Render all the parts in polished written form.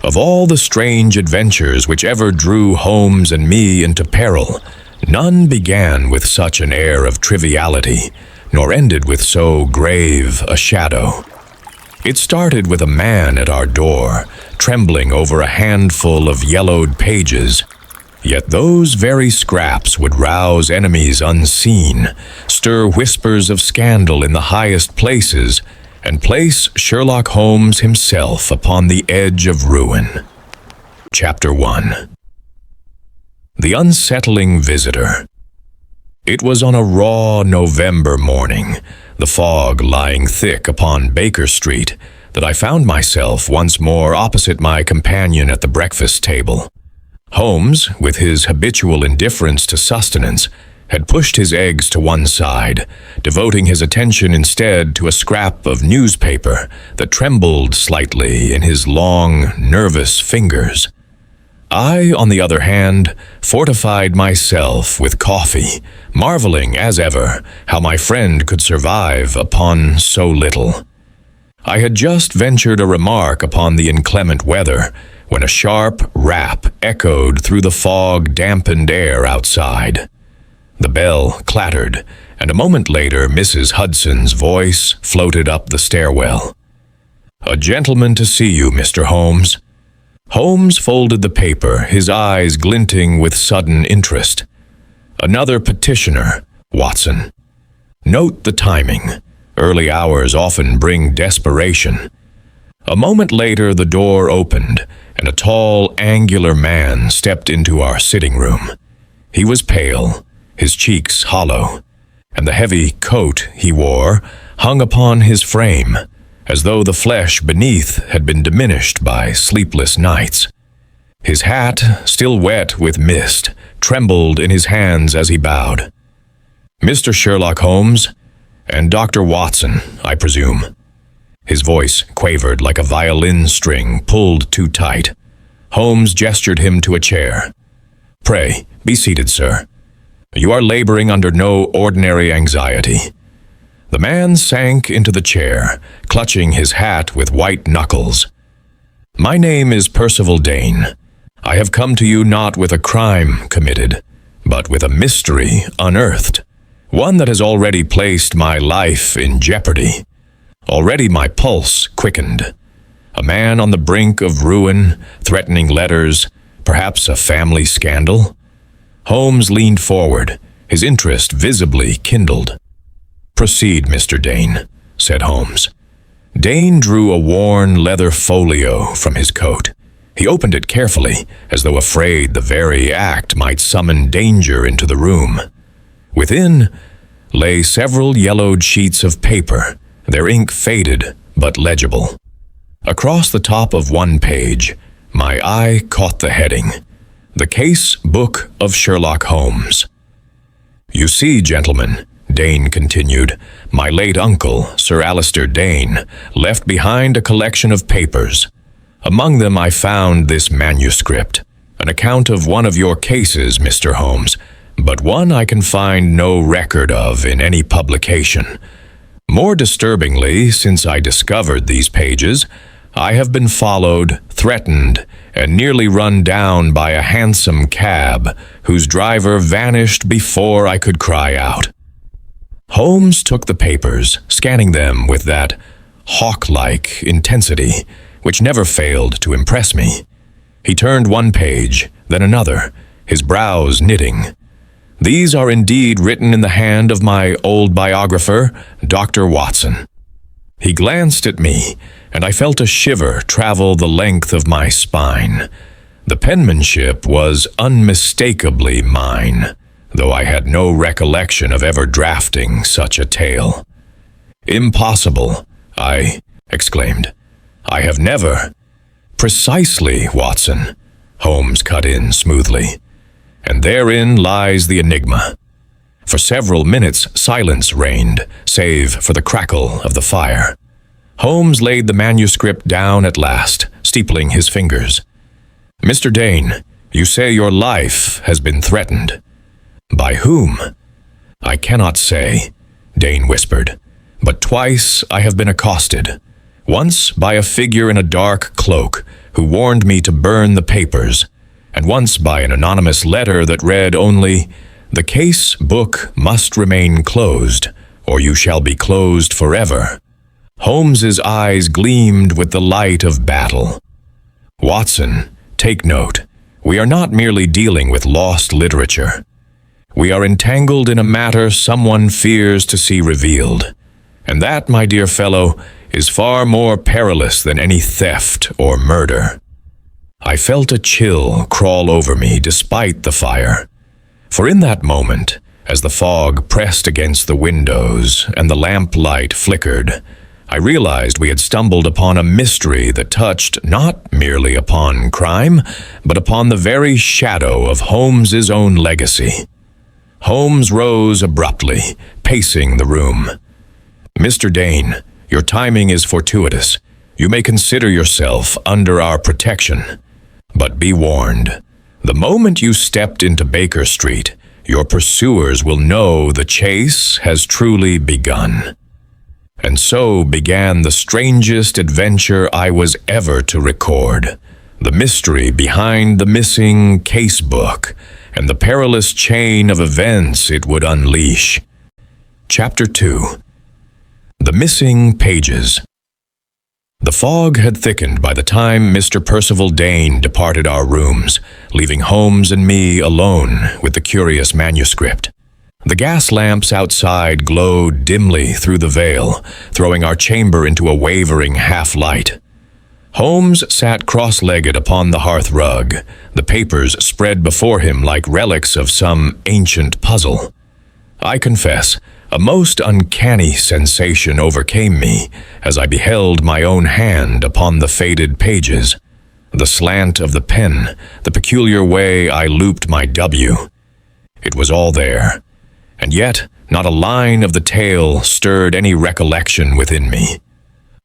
Of all the strange adventures which ever drew Holmes and me into peril, none began with such an air of triviality, nor ended with so grave a shadow. It started with a man at our door, trembling over a handful of yellowed pages. Yet those very scraps would rouse enemies unseen, stir whispers of scandal in the highest places, and place Sherlock Holmes himself upon the edge of ruin. Chapter 1. The Unsettling Visitor. It was on a raw November morning, the fog lying thick upon Baker Street, that I found myself once more opposite my companion at the breakfast table. Holmes, with his habitual indifference to sustenance, had pushed his eggs to one side, devoting his attention instead to a scrap of newspaper that trembled slightly in his long, nervous fingers. I, on the other hand, fortified myself with coffee, marveling, as ever, how my friend could survive upon so little. I had just ventured a remark upon the inclement weather, when a sharp rap echoed through the fog-dampened air outside. The bell clattered, and a moment later Mrs. Hudson's voice floated up the stairwell. "A gentleman to see you, Mr. Holmes." Holmes folded the paper, his eyes glinting with sudden interest. "Another petitioner, Watson. Note the timing. Early hours often bring desperation." A moment later the door opened, and a tall, angular man stepped into our sitting room. He was pale, his cheeks hollow, and the heavy coat he wore hung upon his frame, as though the flesh beneath had been diminished by sleepless nights. His hat, still wet with mist, trembled in his hands as he bowed. "Mr. Sherlock Holmes, and Dr. Watson, I presume." His voice quavered like a violin string pulled too tight. Holmes gestured him to a chair. "Pray, be seated, sir. You are laboring under no ordinary anxiety." The man sank into the chair, clutching his hat with white knuckles. "My name is Percival Dane. I have come to you not with a crime committed, but with a mystery unearthed, one that has already placed my life in jeopardy. Already my pulse quickened. A man on the brink of ruin, threatening letters, perhaps a family scandal." Holmes leaned forward, his interest visibly kindled. "Proceed, Mr. Dane," said Holmes. Dane drew a worn leather folio from his coat. He opened it carefully, as though afraid the very act might summon danger into the room. Within lay several yellowed sheets of paper, their ink faded but legible. Across the top of one page, my eye caught the heading, "The Case Book of Sherlock Holmes." "You see, gentlemen," Dane continued, "my late uncle, Sir Alistair Dane, left behind a collection of papers. Among them I found this manuscript, an account of one of your cases, Mr. Holmes, but one I can find no record of in any publication. More disturbingly, since I discovered these pages, I have been followed, threatened, and nearly run down by a hansom cab whose driver vanished before I could cry out." Holmes took the papers, scanning them with that hawk-like intensity which never failed to impress me. He turned one page, then another, his brows knitting. "These are indeed written in the hand of my old biographer, Dr. Watson." He glanced at me, and I felt a shiver travel the length of my spine. The penmanship was unmistakably mine, though I had no recollection of ever drafting such a tale. "Impossible," I exclaimed. "I have never—" "Precisely, Watson," Holmes cut in smoothly. "And therein lies the enigma." For several minutes silence reigned, save for the crackle of the fire. Holmes laid the manuscript down at last, steepling his fingers. "Mr. Dane, you say your life has been threatened. By whom?" "I cannot say," Dane whispered, "but twice I have been accosted. Once by a figure in a dark cloak, who warned me to burn the papers, and once by an anonymous letter that read only, "The case book must remain closed, or you shall be closed forever." Holmes's eyes gleamed with the light of battle. "Watson, take note. We are not merely dealing with lost literature. We are entangled in a matter someone fears to see revealed. And that, my dear fellow, is far more perilous than any theft or murder." I felt a chill crawl over me despite the fire. For in that moment, as the fog pressed against the windows and the lamplight flickered, I realized we had stumbled upon a mystery that touched not merely upon crime, but upon the very shadow of Holmes's own legacy. Holmes rose abruptly, pacing the room. "Mr. Dane, your timing is fortuitous. You may consider yourself under our protection. But be warned, the moment you stepped into Baker Street, your pursuers will know the chase has truly begun." And so began the strangest adventure I was ever to record, the mystery behind the missing casebook, and the perilous chain of events it would unleash. Chapter 2. The Missing Pages. The fog had thickened by the time Mr. Percival Dane departed our rooms, leaving Holmes and me alone with the curious manuscript. The gas lamps outside glowed dimly through the veil, throwing our chamber into a wavering half-light. Holmes sat cross-legged upon the hearth rug, the papers spread before him like relics of some ancient puzzle. I confess, a most uncanny sensation overcame me as I beheld my own hand upon the faded pages, the slant of the pen, the peculiar way I looped my W. It was all there, and yet not a line of the tale stirred any recollection within me.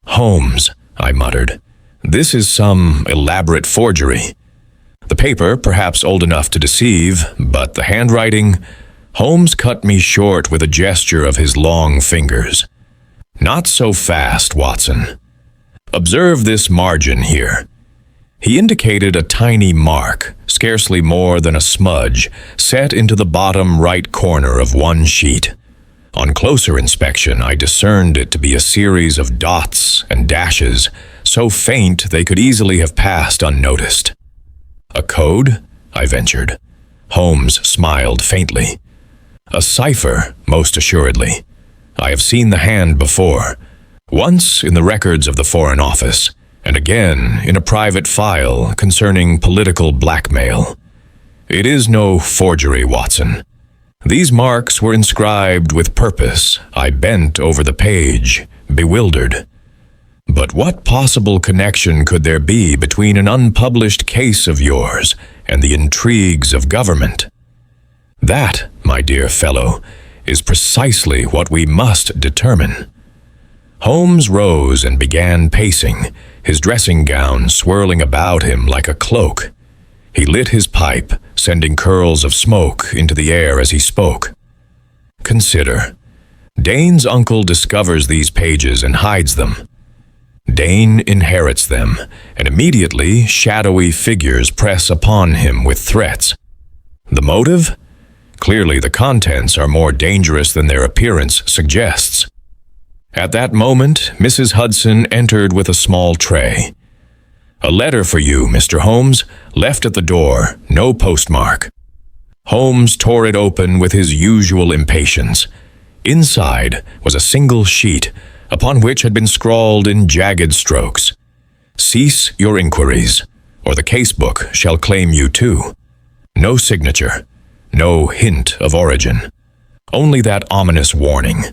"Holmes," I muttered, "this is some elaborate forgery." The paper, perhaps old enough to deceive, but the handwriting— Holmes cut me short with a gesture of his long fingers. "Not so fast, Watson. Observe this margin here." He indicated a tiny mark, scarcely more than a smudge, set into the bottom right corner of one sheet. On closer inspection, I discerned it to be a series of dots and dashes, so faint they could easily have passed unnoticed. "A code?" I ventured. Holmes smiled faintly. "A cipher, most assuredly. I have seen the hand before, once in the records of the Foreign Office, and again in a private file concerning political blackmail. It is no forgery, Watson. These marks were inscribed with purpose." I bent over the page, bewildered. "But what possible connection could there be between an unpublished case of yours and the intrigues of government?" "That, my dear fellow, is precisely what we must determine." Holmes rose and began pacing, his dressing gown swirling about him like a cloak. He lit his pipe, sending curls of smoke into the air as he spoke. "Consider. Dane's uncle discovers these pages and hides them. Dane inherits them, and immediately shadowy figures press upon him with threats. The motive? Clearly the contents are more dangerous than their appearance suggests. At that moment, Mrs. Hudson entered with a small tray. "A letter for you, Mr. Holmes, left at the door, no postmark." Holmes tore it open with his usual impatience. Inside was a single sheet, upon which had been scrawled in jagged strokes, "Cease your inquiries, or the casebook shall claim you too." No signature, no hint of origin, only that ominous warning.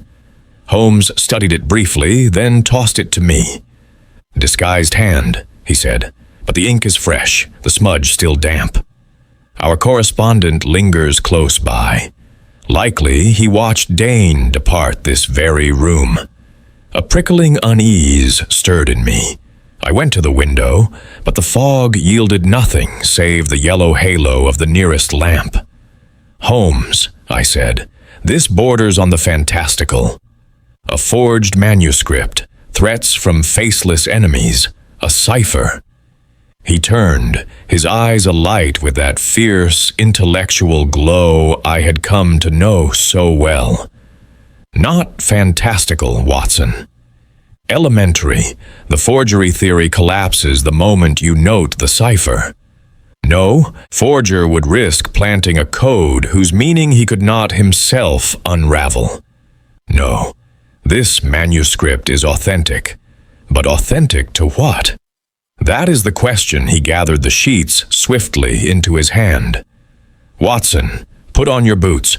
Holmes studied it briefly, then tossed it to me. "Disguised hand," he said, "but the ink is fresh, the smudge still damp. Our correspondent lingers close by. Likely he watched Dane depart this very room." A prickling unease stirred in me. I went to the window, but the fog yielded nothing save the yellow halo of the nearest lamp. "Holmes," I said, "this borders on the fantastical. A forged manuscript, threats from faceless enemies, a cipher. He turned, his eyes alight with that fierce, intellectual glow I had come to know so well. Not fantastical, Watson. Elementary, the forgery theory collapses the moment you note the cipher. No forger would risk planting a code whose meaning he could not himself unravel. No, this manuscript is authentic. But authentic to what? That is the question. He gathered the sheets swiftly into his hand. Watson, put on your boots.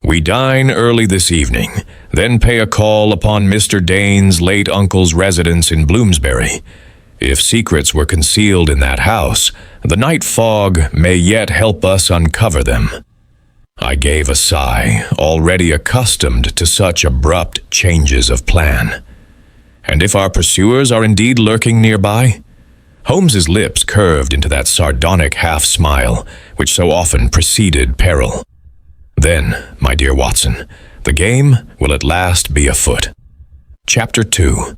We dine early this evening, then pay a call upon Mr. Dane's late uncle's residence in Bloomsbury. If secrets were concealed in that house, the night fog may yet help us uncover them. I gave a sigh, already accustomed to such abrupt changes of plan. And if our pursuers are indeed lurking nearby? Holmes's lips curved into that sardonic half-smile which so often preceded peril. Then, my dear Watson, the game will at last be afoot. Chapter 2.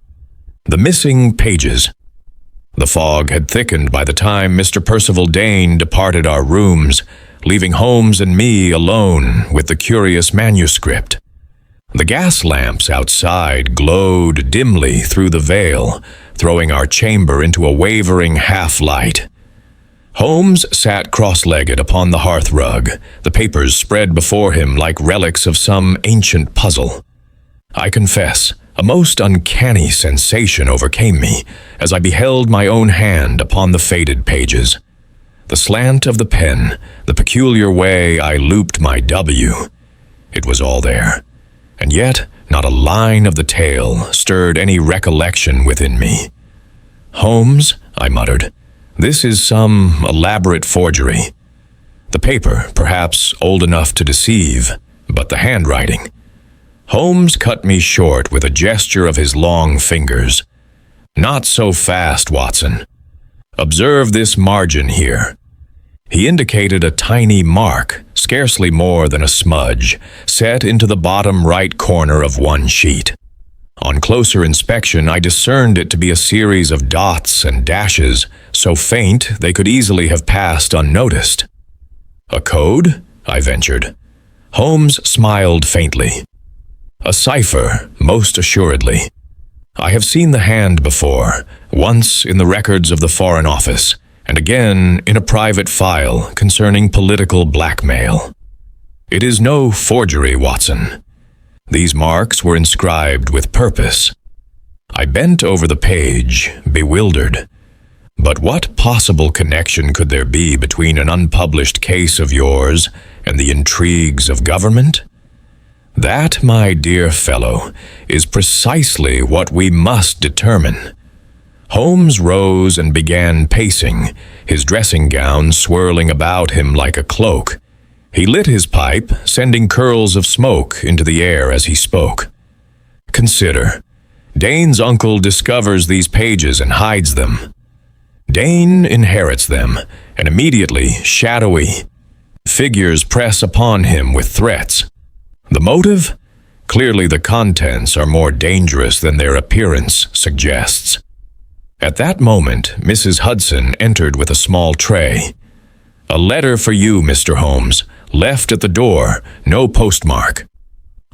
The Missing Pages. The fog had thickened by the time Mr. Percival Dane departed our rooms, leaving Holmes and me alone with the curious manuscript. The gas lamps outside glowed dimly through the veil, throwing our chamber into a wavering half-light. Holmes sat cross-legged upon the hearth-rug, the papers spread before him like relics of some ancient puzzle. I confess, a most uncanny sensation overcame me as I beheld my own hand upon the faded pages. The slant of the pen, the peculiar way I looped my W. It was all there. And yet, not a line of the tale stirred any recollection within me. Holmes, I muttered, this is some elaborate forgery. The paper, perhaps old enough to deceive, but the handwriting. Holmes cut me short with a gesture of his long fingers. Not so fast, Watson. Observe this margin here. He indicated a tiny mark, scarcely more than a smudge, set into the bottom right corner of one sheet. On closer inspection, I discerned it to be a series of dots and dashes, so faint they could easily have passed unnoticed. A code? I ventured. Holmes smiled faintly. A cipher, most assuredly. I have seen the hand before, once in the records of the Foreign Office, and again in a private file concerning political blackmail. It is no forgery, Watson. These marks were inscribed with purpose. I bent over the page, bewildered. But what possible connection could there be between an unpublished case of yours and the intrigues of government? That, my dear fellow, is precisely what we must determine. Holmes rose and began pacing, his dressing gown swirling about him like a cloak. He lit his pipe, sending curls of smoke into the air as he spoke. Consider. Dane's uncle discovers these pages and hides them. Dane inherits them, and immediately, shadowy figures press upon him with threats. The motive? Clearly the contents are more dangerous than their appearance suggests. At that moment, Mrs. Hudson entered with a small tray. A letter for you, Mr. Holmes, left at the door, no postmark.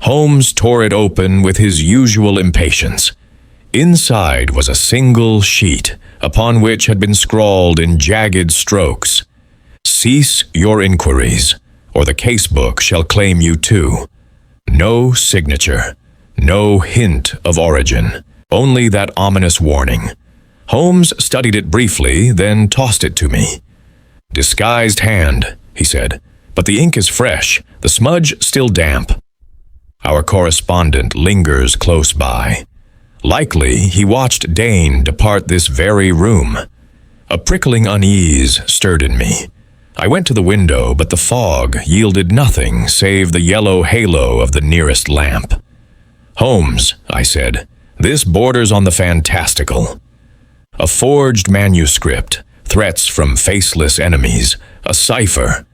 Holmes tore it open with his usual impatience. Inside was a single sheet, upon which had been scrawled in jagged strokes, "Cease your inquiries, or the casebook shall claim you too." No signature, no hint of origin, only that ominous warning. Holmes studied it briefly, then tossed it to me. "Disguised hand," he said, "but the ink is fresh, the smudge still damp." Our correspondent lingers close by. Likely he watched Dane depart this very room. A prickling unease stirred in me. I went to the window, but the fog yielded nothing save the yellow halo of the nearest lamp. "Holmes," I said, "this borders on the fantastical. A forged manuscript, threats from faceless enemies, a cipher."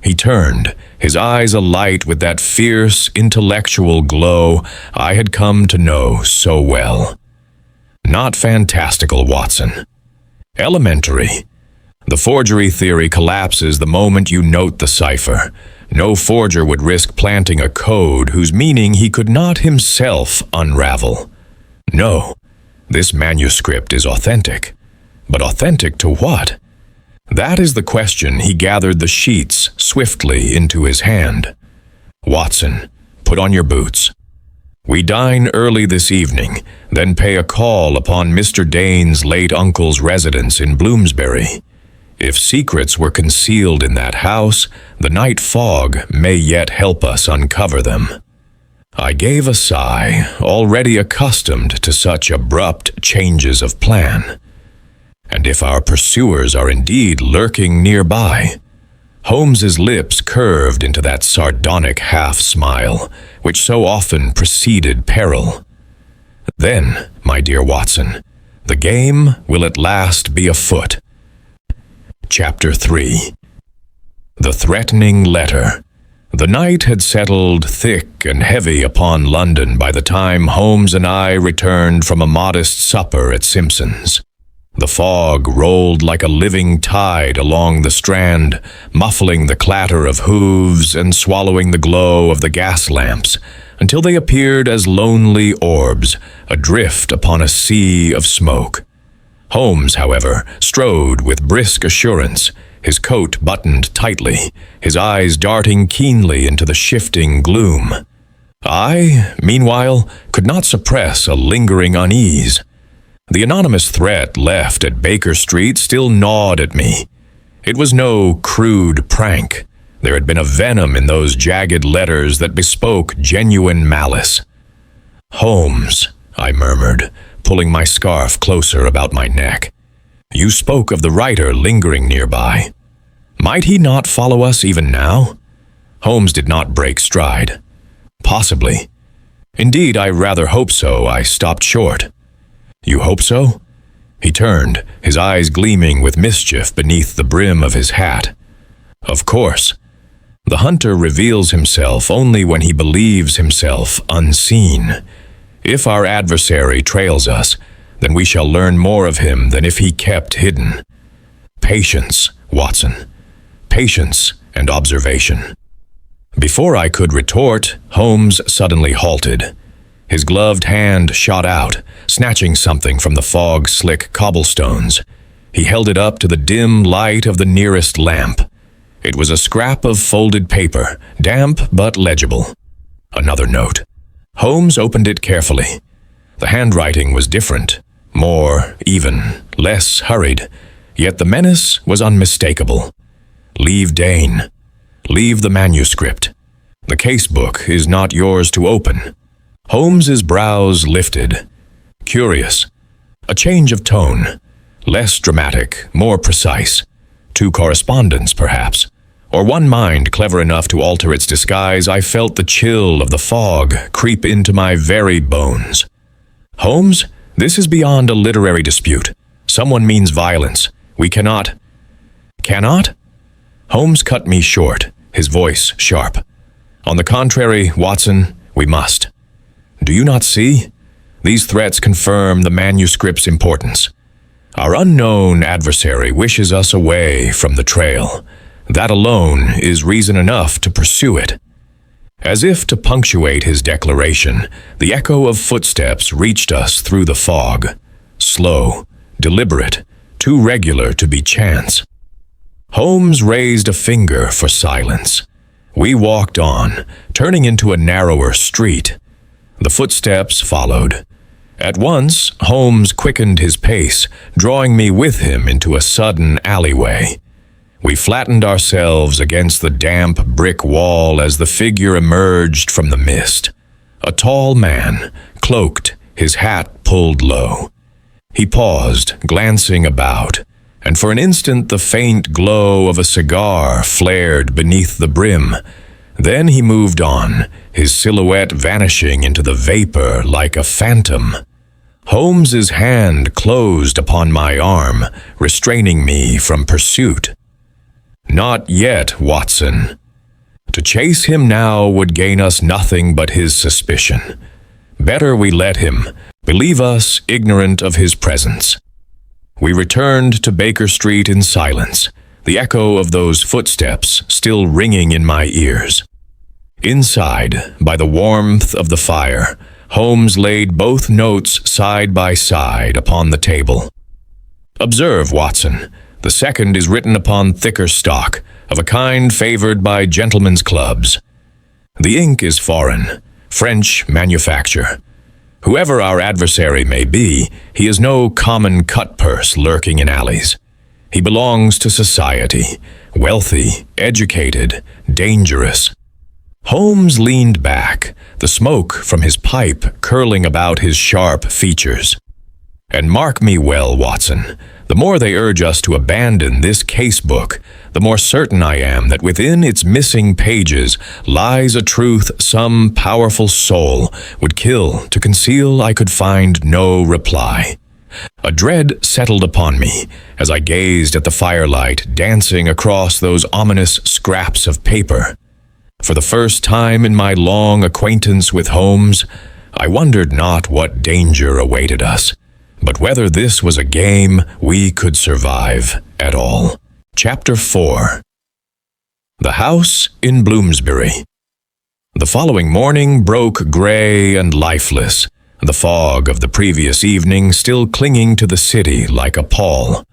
He turned, his eyes alight with that fierce, intellectual glow I had come to know so well. Not fantastical, Watson. Elementary. The forgery theory collapses the moment you note the cipher. No forger would risk planting a code whose meaning he could not himself unravel. No, this manuscript is authentic. But authentic to what? That is the question. He gathered the sheets swiftly into his hand. Watson, put on your boots. We dine early this evening, then pay a call upon Mr. Dane's late uncle's residence in Bloomsbury. If secrets were concealed in that house, the night fog may yet help us uncover them. I gave a sigh, already accustomed to such abrupt changes of plan. And if our pursuers are indeed lurking nearby? Holmes's lips curved into that sardonic half-smile, which so often preceded peril. Then, my dear Watson, the game will at last be afoot. Chapter 3. The Threatening Letter. The night had settled thick and heavy upon London by the time Holmes and I returned from a modest supper at Simpson's. The fog rolled like a living tide along the Strand, muffling the clatter of hooves and swallowing the glow of the gas lamps, until they appeared as lonely orbs, adrift upon a sea of smoke. Holmes, however, strode with brisk assurance, his coat buttoned tightly, his eyes darting keenly into the shifting gloom. I, meanwhile, could not suppress a lingering unease. The anonymous threat left at Baker Street still gnawed at me. It was no crude prank. There had been a venom in those jagged letters that bespoke genuine malice. "Holmes," I murmured, pulling my scarf closer about my neck. "You spoke of the writer lingering nearby. Might he not follow us even now?" Holmes did not break stride. "Possibly. Indeed, I rather hope so." I stopped short. "You hope so?" He turned, his eyes gleaming with mischief beneath the brim of his hat. "Of course. The hunter reveals himself only when he believes himself unseen. If our adversary trails us, then we shall learn more of him than if he kept hidden. Patience, Watson. Patience and observation." Before I could retort, Holmes suddenly halted. His gloved hand shot out, snatching something from the fog-slick cobblestones. He held it up to the dim light of the nearest lamp. It was a scrap of folded paper, damp but legible. Another note. Holmes opened it carefully. The handwriting was different, more even, less hurried, yet the menace was unmistakable. "Leave Dane. Leave the manuscript. The casebook is not yours to open." Holmes's brows lifted. Curious. A change of tone. Less dramatic, more precise. Two correspondents, perhaps. Or one mind clever enough to alter its disguise. I felt the chill of the fog creep into my very bones. "Holmes, this is beyond a literary dispute. Someone means violence. We cannot—" "Cannot?" Holmes cut me short, his voice sharp. "On the contrary, Watson, we must. Do you not see? These threats confirm the manuscript's importance. Our unknown adversary wishes us away from the trail. That alone is reason enough to pursue it." As if to punctuate his declaration, the echo of footsteps reached us through the fog. Slow, deliberate, too regular to be chance. Holmes raised a finger for silence. We walked on, turning into a narrower street. The footsteps followed. At once, Holmes quickened his pace, drawing me with him into a sudden alleyway. We flattened ourselves against the damp brick wall as the figure emerged from the mist. A tall man, cloaked, his hat pulled low. He paused, glancing about, and for an instant the faint glow of a cigar flared beneath the brim. Then he moved on, his silhouette vanishing into the vapor like a phantom. Holmes's hand closed upon my arm, restraining me from pursuit. "Not yet, Watson. To chase him now would gain us nothing but his suspicion. Better we let him, believe us ignorant of his presence." We returned to Baker Street in silence, the echo of those footsteps still ringing in my ears. Inside, by the warmth of the fire, Holmes laid both notes side by side upon the table. "Observe, Watson, the second is written upon thicker stock, of a kind favored by gentlemen's clubs. The ink is foreign, French manufacture. Whoever our adversary may be, he is no common cut-purse lurking in alleys. He belongs to society, wealthy, educated, dangerous." Holmes leaned back, the smoke from his pipe curling about his sharp features. "And mark me well, Watson, the more they urge us to abandon this case-book, the more certain I am that within its missing pages lies a truth some powerful soul would kill to conceal I could find no reply." A dread settled upon me as I gazed at the firelight dancing across those ominous scraps of paper. For the first time in my long acquaintance with Holmes, I wondered not what danger awaited us, but whether this was a game we could survive at all. Chapter 4. The House in Bloomsbury. The following morning broke gray and lifeless, the fog of the previous evening still clinging to the city like a pall.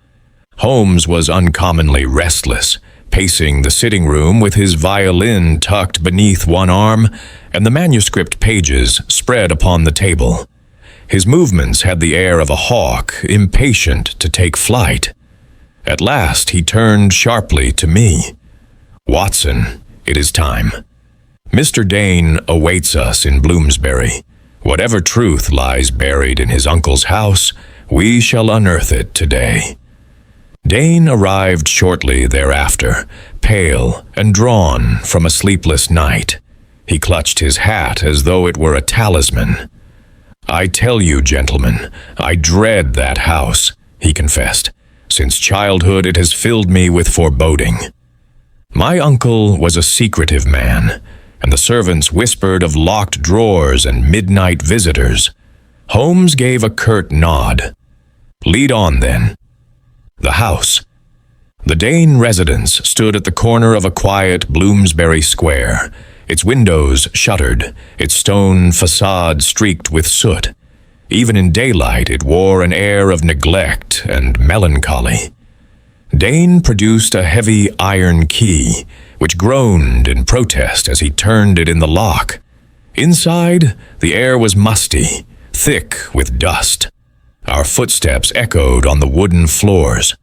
Holmes was uncommonly restless, pacing the sitting room with his violin tucked beneath one arm and the manuscript pages spread upon the table. His movements had the air of a hawk impatient to take flight. At last he turned sharply to me. "Watson, it is time. Mr. Dane awaits us in Bloomsbury. Whatever truth lies buried in his uncle's house, we shall unearth it today." Dane arrived shortly thereafter, pale and drawn from a sleepless night. He clutched his hat as though it were a talisman. "I tell you, gentlemen, I dread that house," he confessed. "Since childhood it has filled me with foreboding." My uncle was a secretive man, and the servants whispered of locked drawers and midnight visitors. Holmes gave a curt nod. "Lead on, then." The house. The Dane residence stood at the corner of a quiet Bloomsbury Square, its windows shuttered, its stone facade streaked with soot. Even in daylight it wore an air of neglect and melancholy. Dane produced a heavy iron key, which groaned in protest as he turned it in the lock. Inside, the air was musty, thick with dust. Our footsteps echoed on the wooden floors.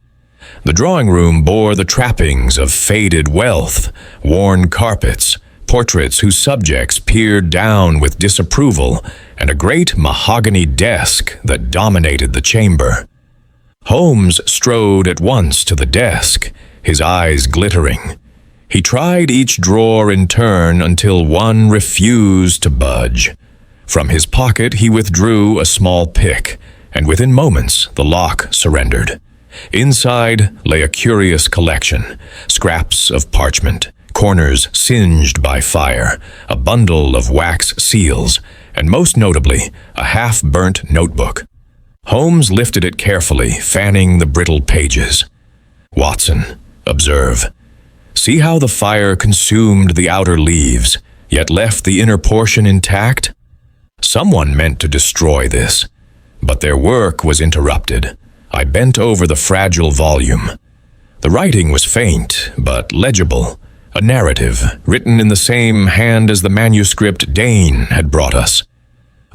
The drawing-room bore the trappings of faded wealth, worn carpets, portraits whose subjects peered down with disapproval, and a great mahogany desk that dominated the chamber. Holmes strode at once to the desk, his eyes glittering. He tried each drawer in turn until one refused to budge. From his pocket he withdrew a small pick, and within moments the lock surrendered. Inside lay a curious collection, scraps of parchment, corners singed by fire, a bundle of wax seals, and most notably, a half-burnt notebook. Holmes lifted it carefully, fanning the brittle pages. "Watson, observe. See how the fire consumed the outer leaves, yet left the inner portion intact? Someone meant to destroy this, but their work was interrupted. I bent over the fragile volume. The writing was faint, but legible, a narrative written in the same hand as the manuscript Dane had brought us.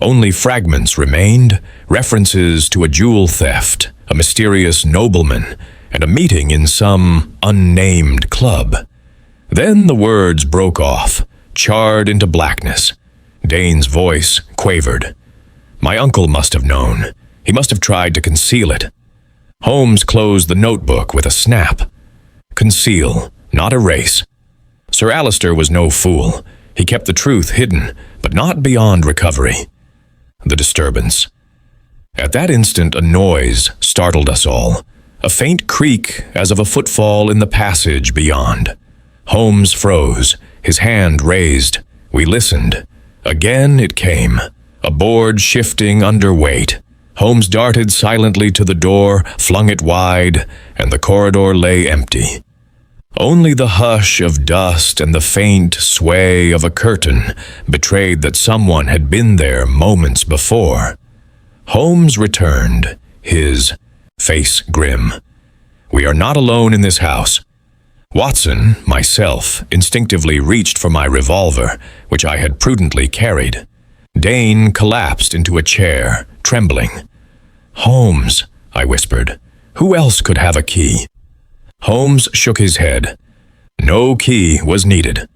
Only fragments remained, references to a jewel theft, a mysterious nobleman, and a meeting in some unnamed club. Then the words broke off, charred into blackness. Dane's voice quavered. My uncle must have known. He must have tried to conceal it. Holmes closed the notebook with a snap. Conceal, not erase. Sir Alister was no fool. He kept the truth hidden, but not beyond recovery. The disturbance. At that instant a noise startled us all, a faint creak as of a footfall in the passage beyond. Holmes froze, his hand raised. We listened. Again it came, a board shifting under weight. Holmes darted silently to the door, flung it wide, and the corridor lay empty. Only the hush of dust and the faint sway of a curtain betrayed that someone had been there moments before. Holmes returned, his face grim. "We are not alone in this house." Watson, myself, instinctively reached for my revolver, which I had prudently carried. Dane collapsed into a chair, trembling. "Holmes," I whispered. "Who else could have a key?" Holmes shook his head. No key was needed.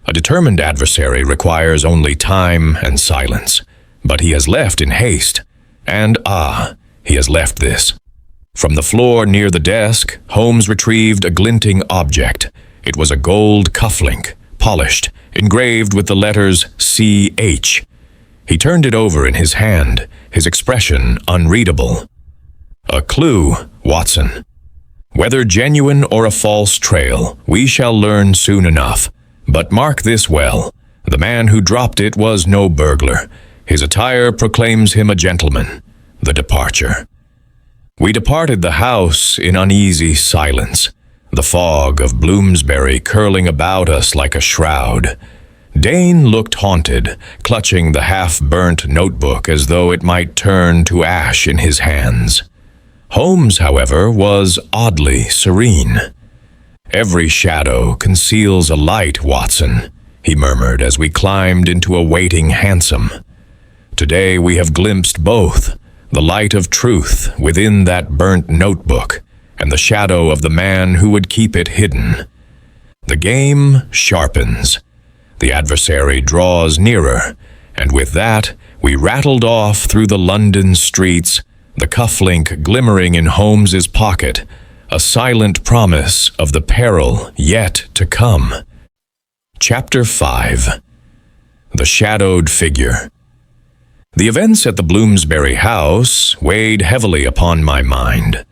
A determined adversary requires only time and silence, but he has left in haste, and he has left this. From the floor near the desk, Holmes retrieved a glinting object. It was a gold cufflink, polished, engraved with the letters C.H. He turned it over in his hand, his expression unreadable. "A clue, Watson. Whether genuine or a false trail, we shall learn soon enough. But mark this well. The man who dropped it was no burglar. His attire proclaims him a gentleman. The departure." We departed the house in uneasy silence, the fog of Bloomsbury curling about us like a shroud. Dane looked haunted, clutching the half-burnt notebook as though it might turn to ash in his hands. Holmes, however, was oddly serene. "Every shadow conceals a light, Watson," he murmured as we climbed into a waiting hansom. "Today we have glimpsed both, the light of truth within that burnt notebook and the shadow of the man who would keep it hidden. The game sharpens. The adversary draws nearer, and with that we rattled off through the London streets, the cufflink glimmering in Holmes's pocket, a silent promise of the peril yet to come. Chapter 5. The Shadowed Figure. The events at the Bloomsbury house weighed heavily upon my mind.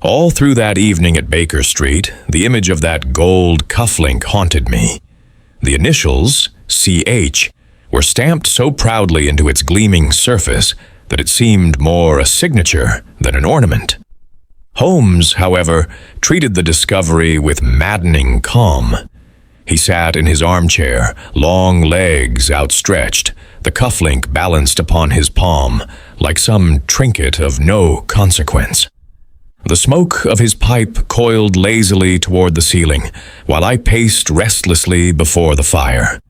All through that evening at Baker Street, the image of that gold cufflink haunted me. The initials, C.H., were stamped so proudly into its gleaming surface that it seemed more a signature than an ornament. Holmes, however, treated the discovery with maddening calm. He sat in his armchair, long legs outstretched, the cufflink balanced upon his palm, like some trinket of no consequence. The smoke of his pipe coiled lazily toward the ceiling, while I paced restlessly before the fire.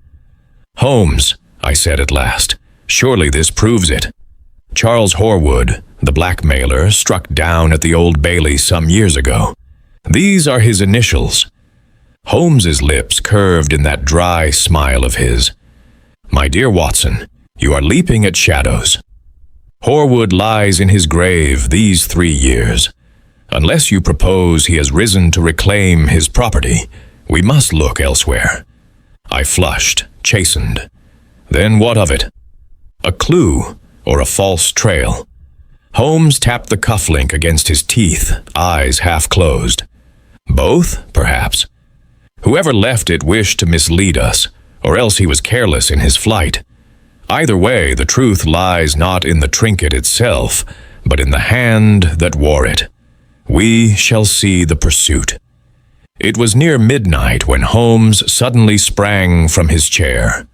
"Holmes," I said at last, "surely this proves it. Charles Horwood, the blackmailer, struck down at the Old Bailey some years ago. These are his initials." Holmes's lips curved in that dry smile of his. "My dear Watson, you are leaping at shadows. Horwood lies in his grave these 3 years. Unless you propose he has risen to reclaim his property, we must look elsewhere." I flushed, chastened. "Then what of it? A clue or a false trail?" Holmes tapped the cufflink against his teeth, eyes half closed. "Both, perhaps. Whoever left it wished to mislead us, or else he was careless in his flight. Either way, the truth lies not in the trinket itself, but in the hand that wore it. We shall see the pursuit." It was near midnight when Holmes suddenly sprang from his chair.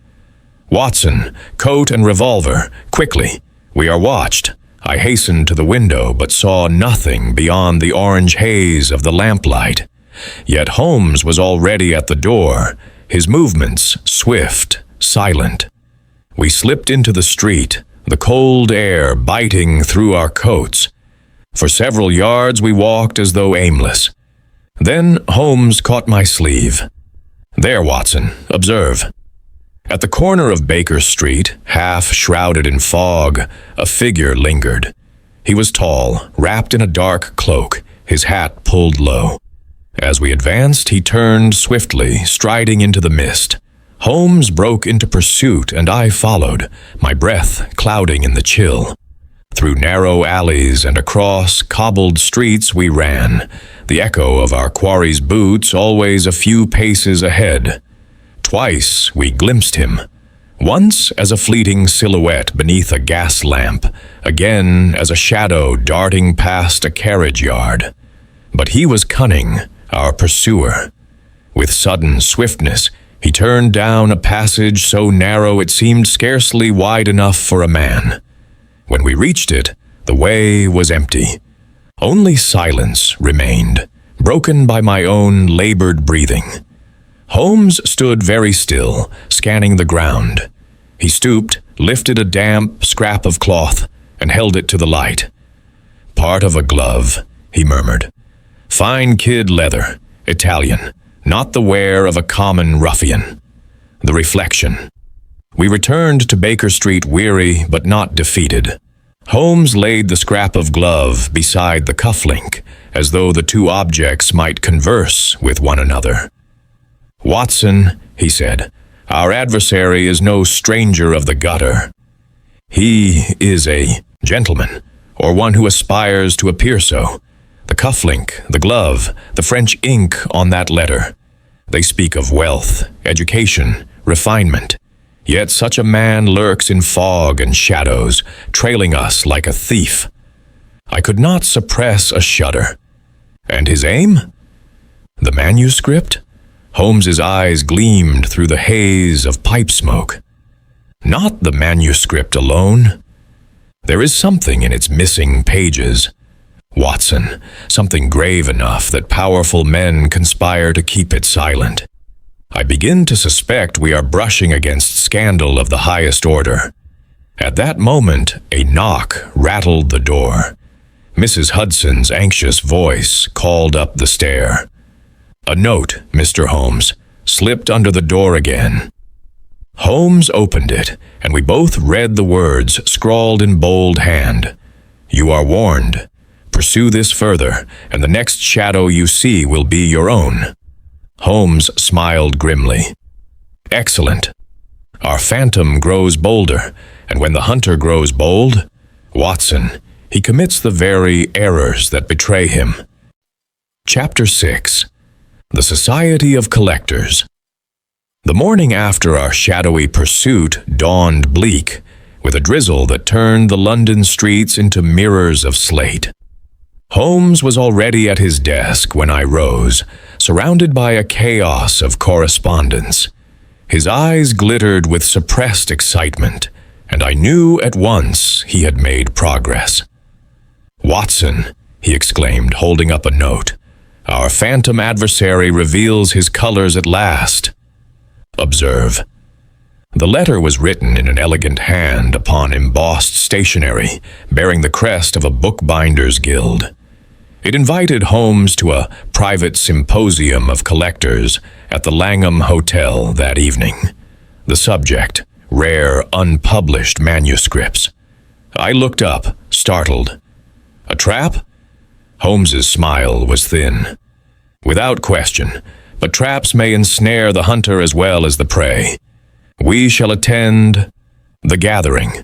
"Watson, coat and revolver, quickly. We are watched." I hastened to the window, but saw nothing beyond the orange haze of the lamplight. Yet Holmes was already at the door, his movements swift, silent. We slipped into the street, the cold air biting through our coats. For several yards we walked as though aimless. Then Holmes caught my sleeve. "There, Watson, observe." At the corner of Baker Street, half shrouded in fog, a figure lingered. He was tall, wrapped in a dark cloak, his hat pulled low. As we advanced, he turned swiftly, striding into the mist. Holmes broke into pursuit, and I followed, my breath clouding in the chill. Through narrow alleys and across cobbled streets we ran, the echo of our quarry's boots always a few paces ahead. Twice we glimpsed him. Once as a fleeting silhouette beneath a gas lamp, again as a shadow darting past a carriage yard. But he was cunning, our pursuer. With sudden swiftness, he turned down a passage so narrow it seemed scarcely wide enough for a man. When we reached it, the way was empty. Only silence remained, broken by my own labored breathing. Holmes stood very still, scanning the ground. He stooped, lifted a damp scrap of cloth, and held it to the light. "Part of a glove," he murmured. "Fine kid leather, Italian, not the wear of a common ruffian." The reflection. We returned to Baker Street weary but not defeated. Holmes laid the scrap of glove beside the cufflink, as though the two objects might converse with one another. "Watson," he said, "our adversary is no stranger of the gutter. He is a gentleman, or one who aspires to appear so. The cufflink, the glove, the French ink on that letter. They speak of wealth, education, refinement. Yet such a man lurks in fog and shadows, trailing us like a thief." I could not suppress a shudder. And his aim? The manuscript? Holmes's eyes gleamed through the haze of pipe smoke. Not the manuscript alone. There is something in its missing pages. Watson, something grave enough that powerful men conspire to keep it silent. I begin to suspect we are brushing against scandal of the highest order. At that moment, a knock rattled the door. Mrs. Hudson's anxious voice called up the stair. "A note, Mr. Holmes," slipped under the door again. Holmes opened it, and we both read the words scrawled in bold hand. "You are warned. Pursue this further, and the next shadow you see will be your own." Holmes smiled grimly. "Excellent. Our phantom grows bolder, and when the hunter grows bold, Watson, he commits the very errors that betray him." Chapter 6. The Society of Collectors. The morning after our shadowy pursuit dawned bleak, with a drizzle that turned the London streets into mirrors of slate. Holmes was already at his desk when I rose, surrounded by a chaos of correspondence. His eyes glittered with suppressed excitement, and I knew at once he had made progress. "Watson," he exclaimed, holding up a note, "our phantom adversary reveals his colors at last. Observe." The letter was written in an elegant hand upon embossed stationery, bearing the crest of a bookbinders' guild. It invited Holmes to a private symposium of collectors at the Langham Hotel that evening. The subject, rare, unpublished manuscripts. I looked up, startled. A trap? Holmes's smile was thin. "Without question, but traps may ensnare the hunter as well as the prey. We shall attend the gathering."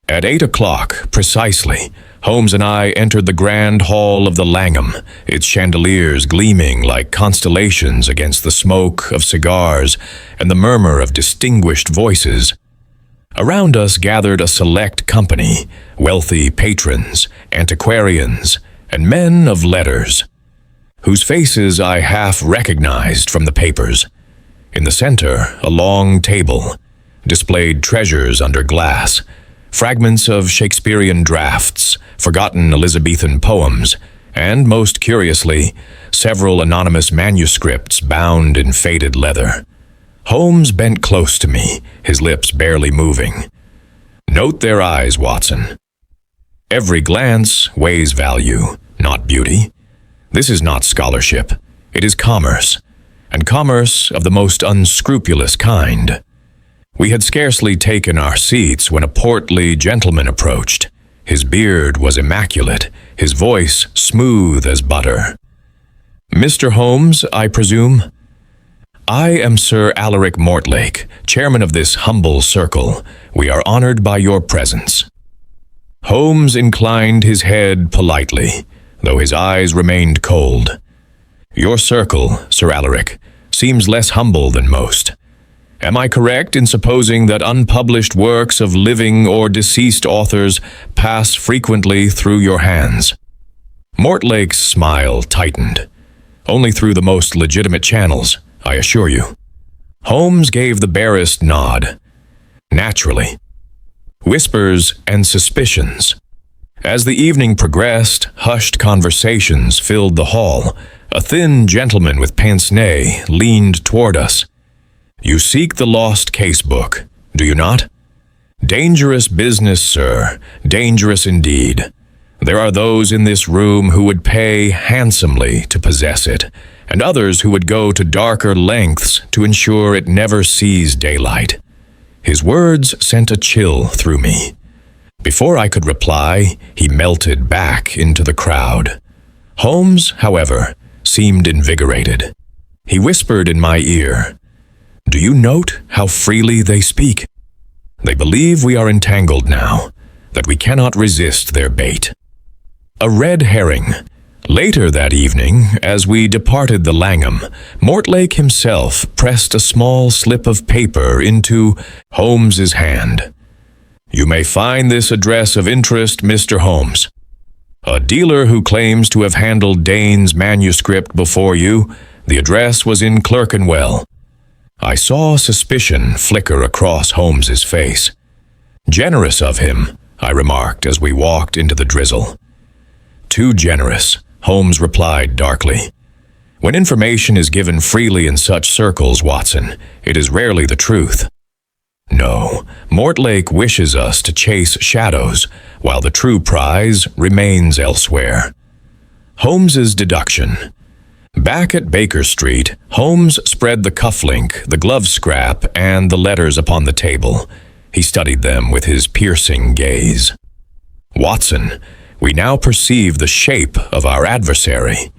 At 8 o'clock, precisely, Holmes and I entered the grand hall of the Langham, its chandeliers gleaming like constellations against the smoke of cigars and the murmur of distinguished voices. Around us gathered a select company, wealthy patrons, antiquarians, and men of letters, whose faces I half recognized from the papers. In the center, a long table displayed treasures under glass, fragments of Shakespearean drafts, forgotten Elizabethan poems, and, most curiously, several anonymous manuscripts bound in faded leather. Holmes bent close to me, his lips barely moving. "Note their eyes, Watson. Every glance weighs value, not beauty. This is not scholarship, it is commerce, and commerce of the most unscrupulous kind." We had scarcely taken our seats when a portly gentleman approached. His beard was immaculate, his voice smooth as butter. "Mr. Holmes, I presume?" "I am Sir Alaric Mortlake, chairman of this humble circle. We are honored by your presence." Holmes inclined his head politely, though his eyes remained cold. "Your circle, Sir Alaric, seems less humble than most. Am I correct in supposing that unpublished works of living or deceased authors pass frequently through your hands?" Mortlake's smile tightened. "Only through the most legitimate channels, I assure you." Holmes gave the barest nod. "Naturally." Whispers and suspicions. As the evening progressed, hushed conversations filled the hall. A thin gentleman with pince-nez leaned toward us. "You seek the lost casebook, do you not?" "Dangerous business, sir. Dangerous indeed. There are those in this room who would pay handsomely to possess it, and others who would go to darker lengths to ensure it never sees daylight." His words sent a chill through me. Before I could reply, he melted back into the crowd. Holmes, however, seemed invigorated. He whispered in my ear, "Do you note how freely they speak? They believe we are entangled now, that we cannot resist their bait." A red herring. Later that evening, as we departed the Langham, Mortlake himself pressed a small slip of paper into Holmes's hand. "You may find this address of interest, Mr. Holmes. A dealer who claims to have handled Dane's manuscript before you, the address was in Clerkenwell." I saw suspicion flicker across Holmes's face. "Generous of him," I remarked as we walked into the drizzle. "Too generous," Holmes replied darkly. "When information is given freely in such circles, Watson, it is rarely the truth. No, Mortlake wishes us to chase shadows, while the true prize remains elsewhere." Holmes's deduction. Back at Baker Street, Holmes spread the cufflink, the glove scrap, and the letters upon the table. He studied them with his piercing gaze. "Watson, we now perceive the shape of our adversary.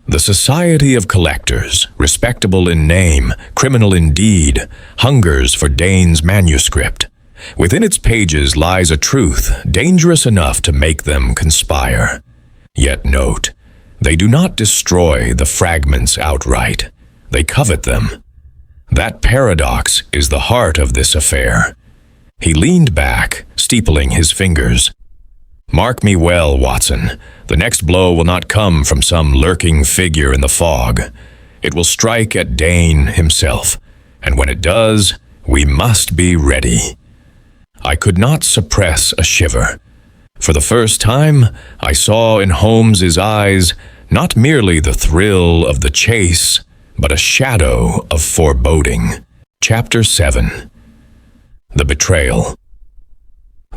The Society of Collectors, respectable in name, criminal in deed, hungers for Dane's manuscript. Within its pages lies a truth dangerous enough to make them conspire. Yet note, they do not destroy the fragments outright. They covet them. That paradox is the heart of this affair." He leaned back, steepling his fingers. "Mark me well, Watson. The next blow will not come from some lurking figure in the fog. It will strike at Dane himself, and when it does, we must be ready." I could not suppress a shiver. For the first time, I saw in Holmes's eyes not merely the thrill of the chase, but a shadow of foreboding. Chapter 7. The Betrayal.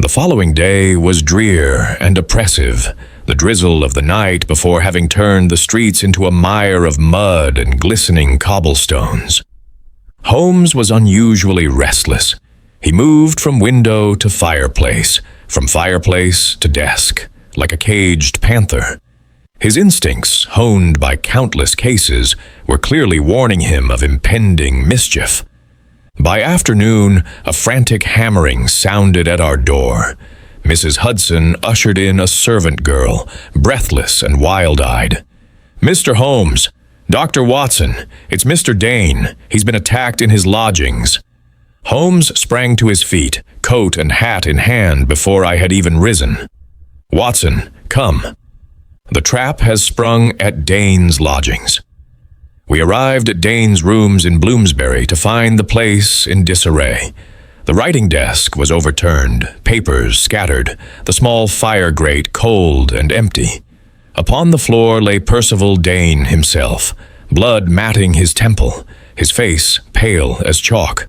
The following day was drear and oppressive, the drizzle of the night before having turned the streets into a mire of mud and glistening cobblestones. Holmes was unusually restless. He moved from window to fireplace, from fireplace to desk, like a caged panther. His instincts, honed by countless cases, were clearly warning him of impending mischief. By afternoon, a frantic hammering sounded at our door. Mrs. Hudson ushered in a servant girl, breathless and wild-eyed. "Mr. Holmes, Dr. Watson, it's Mr. Dane. He's been attacked in his lodgings." Holmes sprang to his feet, coat and hat in hand, before I had even risen. "Watson, come. The trap has sprung at Dane's lodgings." We arrived at Dane's rooms in Bloomsbury to find the place in disarray. The writing desk was overturned, papers scattered, the small fire grate cold and empty. Upon the floor lay Percival Dane himself, blood matting his temple, his face pale as chalk.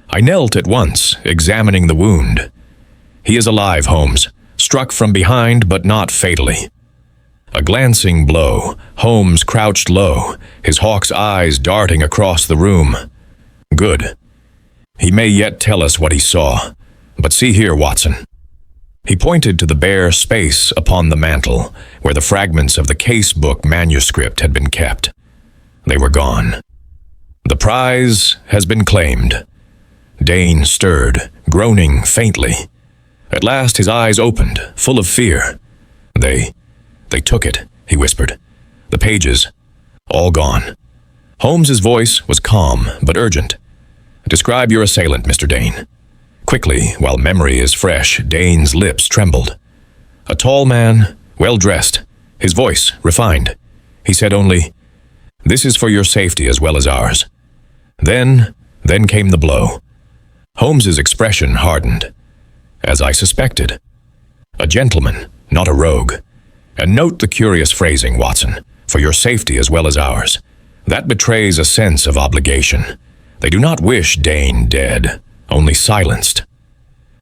I knelt at once, examining the wound. "He is alive, Holmes, struck from behind but not fatally." A glancing blow. Holmes crouched low, his hawk's eyes darting across the room. "Good. He may yet tell us what he saw. But see here, Watson." He pointed to the bare space upon the mantel, where the fragments of the casebook manuscript had been kept. They were gone. "The prize has been claimed." Dane stirred, groaning faintly. At last his eyes opened, full of fear. They took it," he whispered. "The pages, all gone." Holmes's voice was calm but urgent. Describe your assailant, Mr. Dane." Quickly, while memory is fresh, Dane's lips trembled. A tall man, well-dressed, his voice refined. He said only, "This is for your safety as well as ours." Then came the blow. Holmes's expression hardened. As I suspected. A gentleman, not a rogue. And note the curious phrasing, Watson, "for your safety as well as ours." That betrays a sense of obligation. They do not wish Dane dead, only silenced.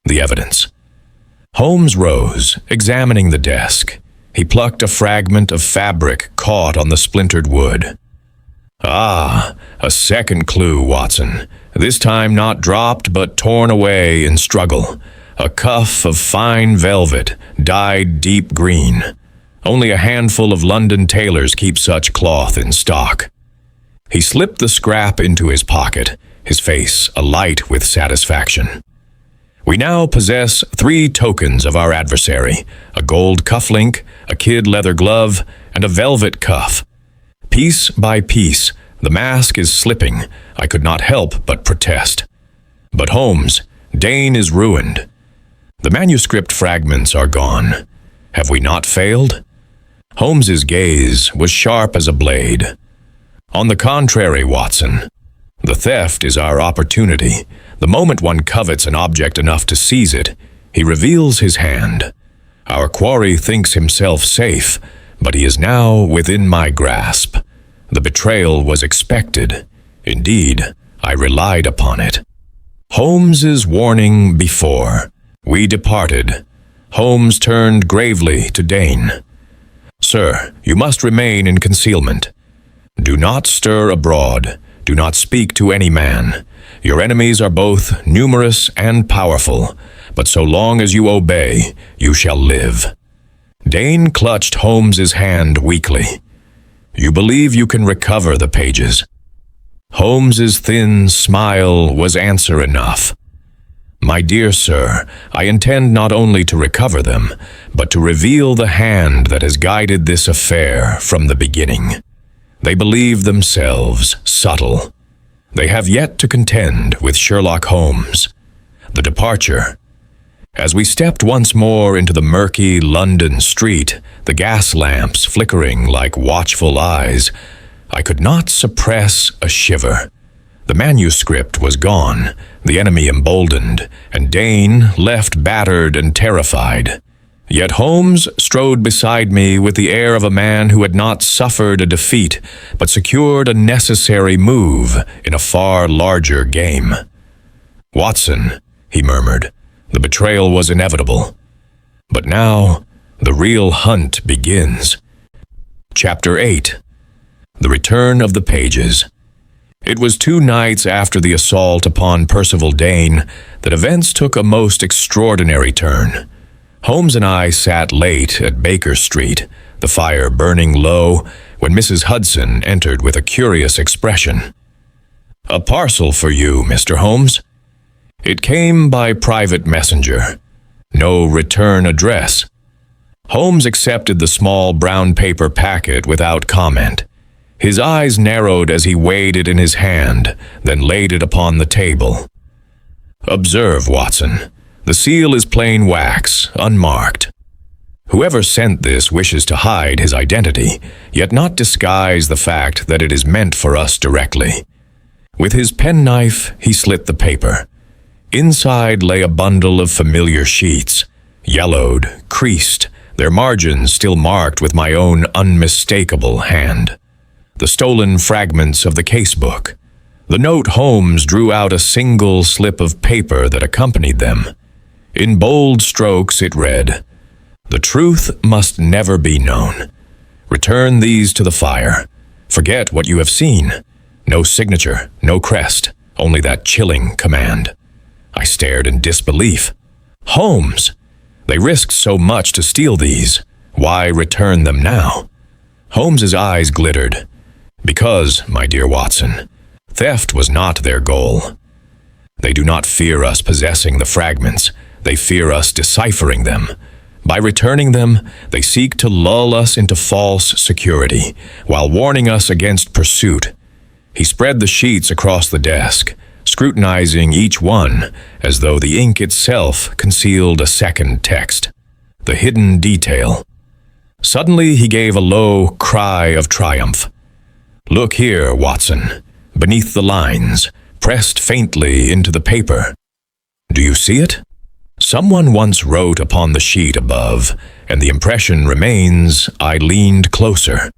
The evidence. Holmes rose, examining the desk. He plucked a fragment of fabric caught on the splintered wood. "Ah, a second clue, Watson. This time not dropped but torn away in struggle. A cuff of fine velvet, dyed deep green. Only a handful of London tailors keep such cloth in stock." He slipped the scrap into his pocket, his face alight with satisfaction. We now possess 3 tokens of our adversary: a gold cufflink, a kid leather glove, and a velvet cuff. Piece by piece, the mask is slipping. I could not help but protest. But Holmes, Dane is ruined. The manuscript fragments are gone. Have we not failed? Holmes's gaze was sharp as a blade. On the contrary, Watson, the theft is our opportunity. The moment one covets an object enough to seize it, he reveals his hand. Our quarry thinks himself safe, but he is now within my grasp. The betrayal was expected. Indeed, I relied upon it. Holmes's warning before. We departed. Holmes turned gravely to Dane. "Sir, you must remain in concealment. Do not stir abroad. Do not speak to any man. Your enemies are both numerous and powerful, but so long as you obey, you shall live." Dane clutched Holmes's hand weakly. "You believe you can recover the pages?" Holmes's thin smile was answer enough. "My dear sir, I intend not only to recover them, but to reveal the hand that has guided this affair from the beginning." They believe themselves subtle. They have yet to contend with Sherlock Holmes. The departure. As we stepped once more into the murky London street, the gas lamps flickering like watchful eyes, I could not suppress a shiver. The manuscript was gone, the enemy emboldened, and Dane left battered and terrified. Yet Holmes strode beside me with the air of a man who had not suffered a defeat, but secured a necessary move in a far larger game. "Watson," he murmured, "the betrayal was inevitable. But now, the real hunt begins." Chapter 8. The Return of the Pages. It was 2 nights after the assault upon Percival Dane that events took a most extraordinary turn. Holmes and I sat late at Baker Street, the fire burning low, when Mrs. Hudson entered with a curious expression. "A parcel for you, Mr. Holmes." It came by private messenger. No return address. Holmes accepted the small brown paper packet without comment. His eyes narrowed as he weighed it in his hand, then laid it upon the table. "Observe, Watson. The seal is plain wax, unmarked. Whoever sent this wishes to hide his identity, yet not disguise the fact that it is meant for us directly." With his penknife, he slit the paper. Inside lay a bundle of familiar sheets, yellowed, creased, their margins still marked with my own unmistakable hand. The stolen fragments of the casebook. The note Holmes drew out a single slip of paper that accompanied them. In bold strokes it read, "The truth must never be known. Return these to the fire. Forget what you have seen. No signature, no crest, only that chilling command." I stared in disbelief. Holmes! They risked so much to steal these. Why return them now? Holmes's eyes glittered. "Because, my dear Watson, theft was not their goal. They do not fear us possessing the fragments. They fear us deciphering them. By returning them, they seek to lull us into false security, while warning us against pursuit." He spread the sheets across the desk. scrutinizing each one as though the ink itself concealed a second text, the hidden detail. Suddenly he gave a low cry of triumph. "Look here, Watson, beneath the lines, pressed faintly into the paper. Do you see it? Someone once wrote upon the sheet above, and the impression remains I leaned closer.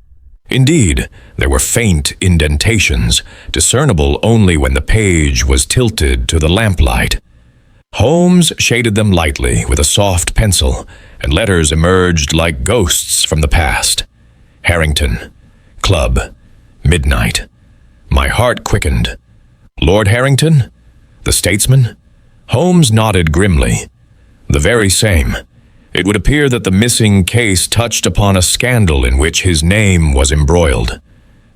Indeed, there were faint indentations, discernible only when the page was tilted to the lamplight. Holmes shaded them lightly with a soft pencil, and letters emerged like ghosts from the past. Harrington, Club, midnight. My heart quickened. Lord Harrington? The statesman? Holmes nodded grimly. The very same. It would appear that the missing case touched upon a scandal in which his name was embroiled.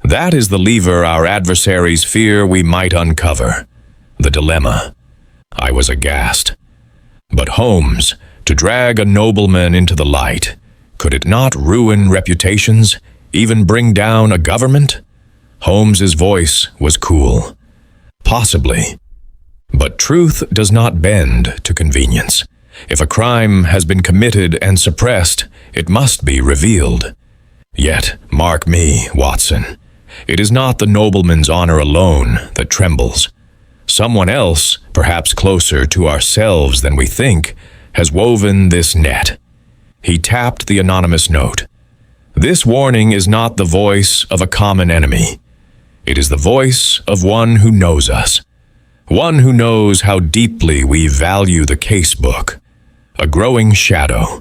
That is the lever our adversaries fear we might uncover. The dilemma. I was aghast. But Holmes, to drag a nobleman into the light, could it not ruin reputations, even bring down a government? Holmes's voice was cool. Possibly. But truth does not bend to convenience. If a crime has been committed and suppressed, it must be revealed. Yet, mark me, Watson, it is not the nobleman's honor alone that trembles. Someone else, perhaps closer to ourselves than we think, has woven this net. He tapped the anonymous note. This warning is not the voice of a common enemy. It is the voice of one who knows us. One who knows how deeply we value the casebook. A growing shadow.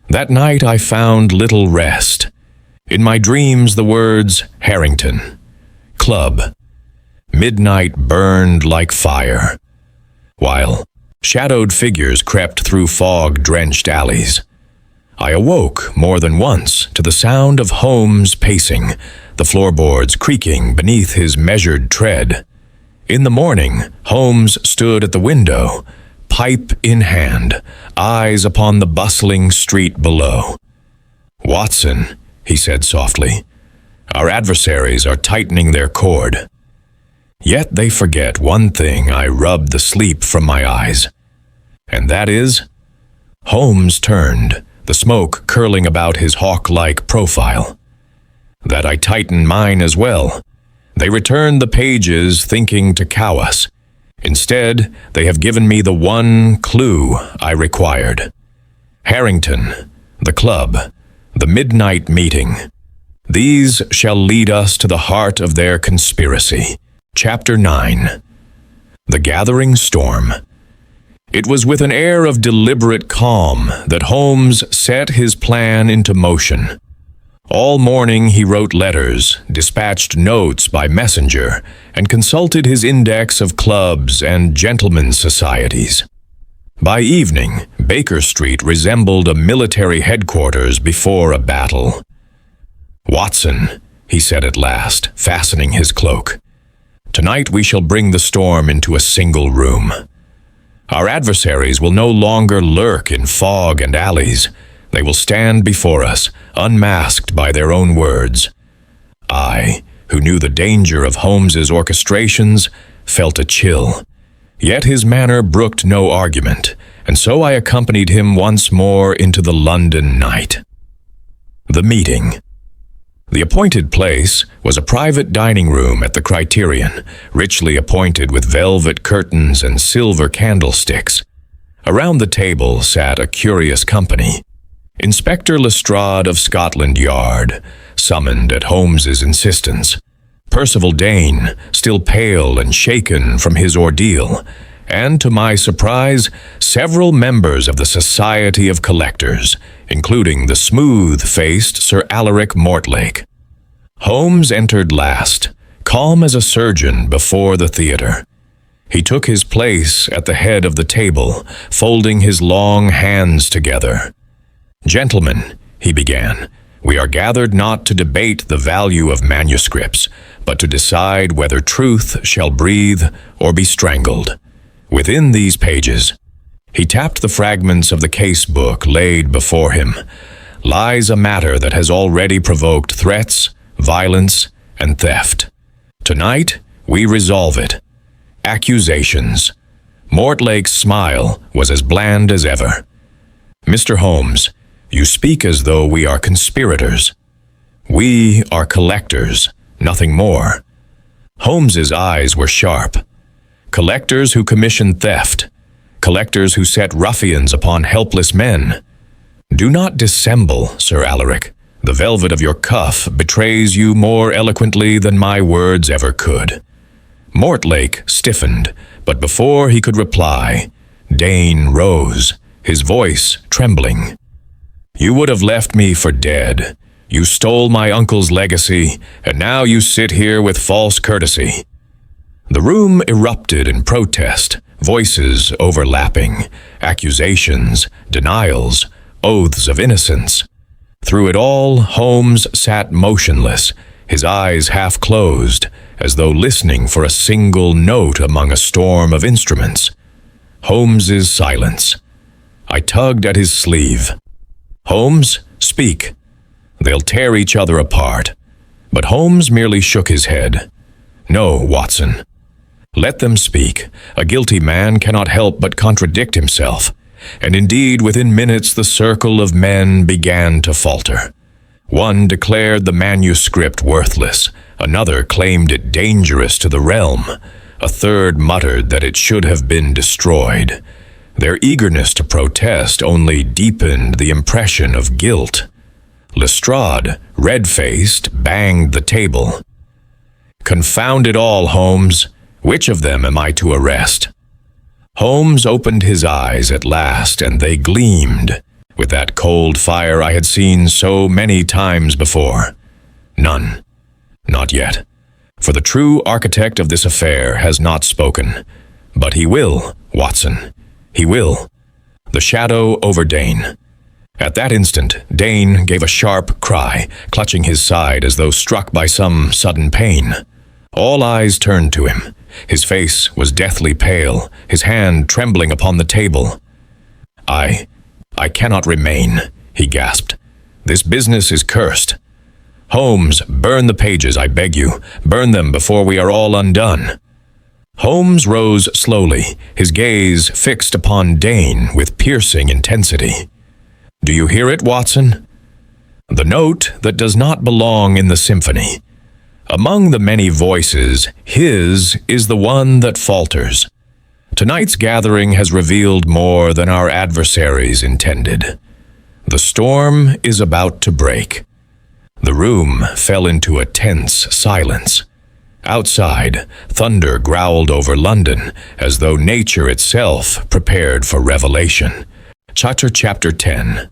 That night I found little rest. In my dreams the words Harrington, Club, midnight burned like fire, while shadowed figures crept through fog-drenched alleys. I awoke more than once to the sound of Holmes pacing, the floorboards creaking beneath his measured tread. In the morning, Holmes stood at the window, pipe in hand, eyes upon the bustling street below. "Watson," he said softly, "our adversaries are tightening their cord. Yet they forget one thing I rubbed the sleep from my eyes. And that is—" Holmes turned, the smoke curling about his hawk-like profile. "That I tighten mine as well. They returned the pages thinking to cow us. Instead, they have given me the one clue I required. Harrington, the club, the midnight meeting. These shall lead us to the heart of their conspiracy." Chapter 9. The Gathering Storm. It was with an air of deliberate calm that Holmes set his plan into motion. All morning he wrote letters, dispatched notes by messenger, and consulted his index of clubs and gentlemen's societies. By evening, Baker Street resembled a military headquarters before a battle. "Watson," he said at last, fastening his cloak, "tonight we shall bring the storm into a single room. Our adversaries will no longer lurk in fog and alleys. They will stand before us, unmasked by their own words. I, who knew the danger of Holmes's orchestrations, felt a chill. Yet his manner brooked no argument, and so I accompanied him once more into the London night. The meeting. The appointed place was a private dining room at the Criterion, richly appointed with velvet curtains and silver candlesticks. Around the table sat a curious company. Inspector Lestrade of Scotland Yard, summoned at Holmes's insistence. Percival Dane, still pale and shaken from his ordeal, and, to my surprise, several members of the Society of Collectors, including the smooth-faced Sir Alaric Mortlake. Holmes entered last, calm as a surgeon before the theatre. He took his place at the head of the table, folding his long hands together. "Gentlemen," he began, "we are gathered not to debate the value of manuscripts, but to decide whether truth shall breathe or be strangled. Within these pages," he tapped the fragments of the case-book laid before him, "lies a matter that has already provoked threats, violence, and theft. Tonight, we resolve it. Accusations. Mortlake's smile was as bland as ever. "Mr. Holmes, you speak as though we are conspirators. We are collectors, nothing more." Holmes's eyes were sharp. "Collectors who commission theft. Collectors who set ruffians upon helpless men. Do not dissemble, Sir Alaric. The velvet of your cuff betrays you more eloquently than my words ever could." Mortlake stiffened, but before he could reply, Dane rose, his voice trembling. "You would have left me for dead. You stole my uncle's legacy, and now you sit here with false courtesy." The room erupted in protest, voices overlapping, accusations, denials, oaths of innocence. Through it all, Holmes sat motionless, his eyes half closed, as though listening for a single note among a storm of instruments. Holmes's silence. I tugged at his sleeve. "Holmes, speak. They'll tear each other apart." But Holmes merely shook his head. "No, Watson. Let them speak. A guilty man cannot help but contradict himself." And indeed, within minutes the circle of men began to falter. One declared the manuscript worthless, another claimed it dangerous to the realm, a third muttered that it should have been destroyed. Their eagerness to protest only deepened the impression of guilt. Lestrade, red-faced, banged the table. "Confound it all, Holmes. Which of them am I to arrest?" Holmes opened his eyes at last, and they gleamed with that cold fire I had seen so many times before. "None. Not yet. For the true architect of this affair has not spoken. But he will, Watson. He will." The shadow over Dane. At that instant, Dane gave a sharp cry, clutching his side as though struck by some sudden pain. All eyes turned to him. His face was deathly pale, his hand trembling upon the table. I cannot remain," he gasped. "This business is cursed. Holmes, burn the pages, I beg you. Burn them before we are all undone." Holmes rose slowly, his gaze fixed upon Dane with piercing intensity. "Do you hear it, Watson? The note that does not belong in the symphony. Among the many voices, his is the one that falters. Tonight's gathering has revealed more than our adversaries intended. The storm is about to break." The room fell into a tense silence. Outside, thunder growled over London, as though nature itself prepared for revelation. Chapter 10.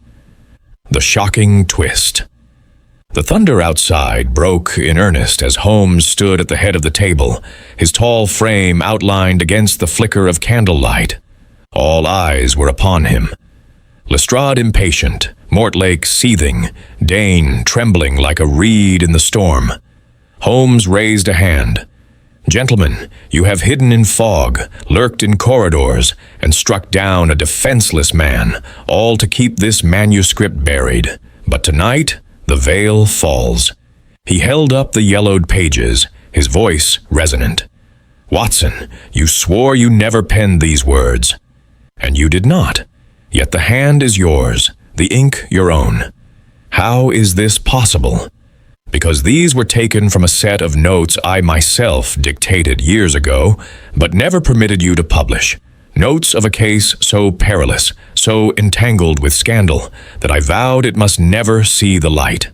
The Shocking Twist. The thunder outside broke in earnest as Holmes stood at the head of the table, his tall frame outlined against the flicker of candlelight. All eyes were upon him. Lestrade impatient, Mortlake seething, Dane trembling like a reed in the storm. Holmes raised a hand. "Gentlemen, you have hidden in fog, lurked in corridors, and struck down a defenseless man, all to keep this manuscript buried. But tonight, the veil falls." He held up the yellowed pages, his voice resonant. "Watson, you swore you never penned these words. And you did not. Yet the hand is yours, the ink your own. How is this possible? Because these were taken from a set of notes I myself dictated years ago, but never permitted you to publish. Notes of a case so perilous, so entangled with scandal, that I vowed it must never see the light."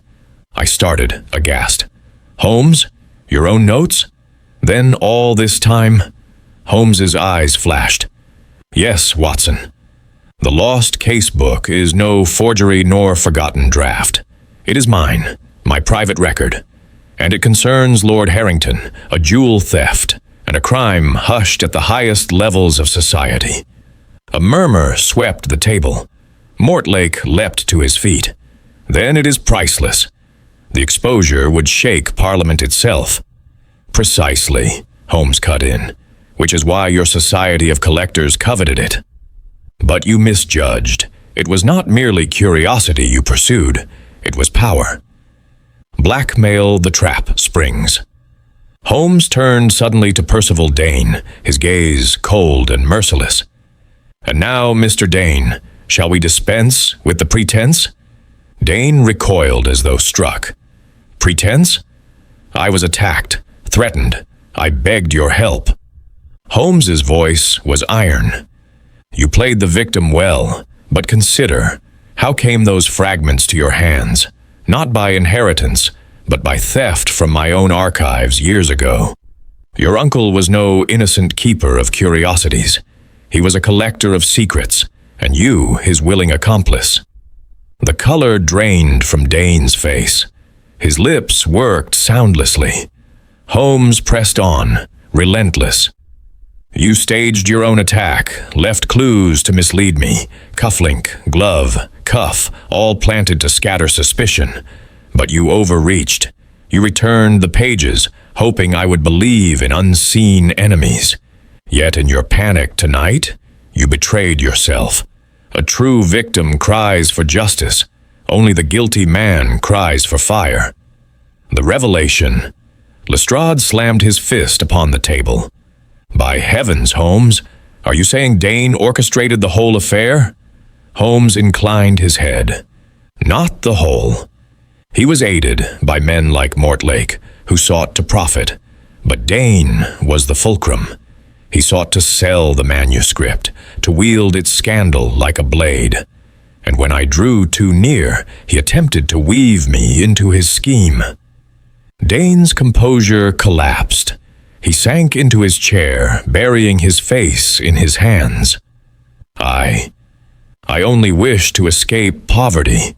I started, aghast. "Holmes, your own notes? Then all this time?" Holmes's eyes flashed. "Yes, Watson. The lost case book is no forgery nor forgotten draft. It is mine, my private record, and it concerns Lord Harrington, a jewel theft, and a crime hushed at the highest levels of society." A murmur swept the table. Mortlake leapt to his feet. "Then it is priceless. The exposure would shake Parliament itself." "Precisely," Holmes cut in, "which is why your Society of Collectors coveted it. But you misjudged. It was not merely curiosity you pursued, it was power. Blackmail the trap springs. Holmes turned suddenly to Percival Dane, his gaze cold and merciless. "And now, Mr. Dane, shall we dispense with the pretense?" Dane recoiled as though struck. "Pretense? I was attacked, threatened. I begged your help." Holmes's voice was iron. "You played the victim well, but consider, how came those fragments to your hands? Not by inheritance, but by theft from my own archives years ago. Your uncle was no innocent keeper of curiosities. He was a collector of secrets, and you his willing accomplice." The color drained from Dane's face. His lips worked soundlessly. Holmes pressed on, relentless. "You staged your own attack, left clues to mislead me, cufflink, glove, cuff, all planted to scatter suspicion. But you overreached. You returned the pages, hoping I would believe in unseen enemies. Yet in your panic tonight, you betrayed yourself. A true victim cries for justice. Only the guilty man cries for fire." The revelation. Lestrade slammed his fist upon the table. "By heavens, Holmes, are you saying Dane orchestrated the whole affair?" Holmes inclined his head. "Not the whole. He was aided by men like Mortlake, who sought to profit. But Dane was the fulcrum. He sought to sell the manuscript, to wield its scandal like a blade. And when I drew too near, he attempted to weave me into his scheme." Dane's composure collapsed. He sank into his chair, burying his face in his hands. I only wished to escape poverty.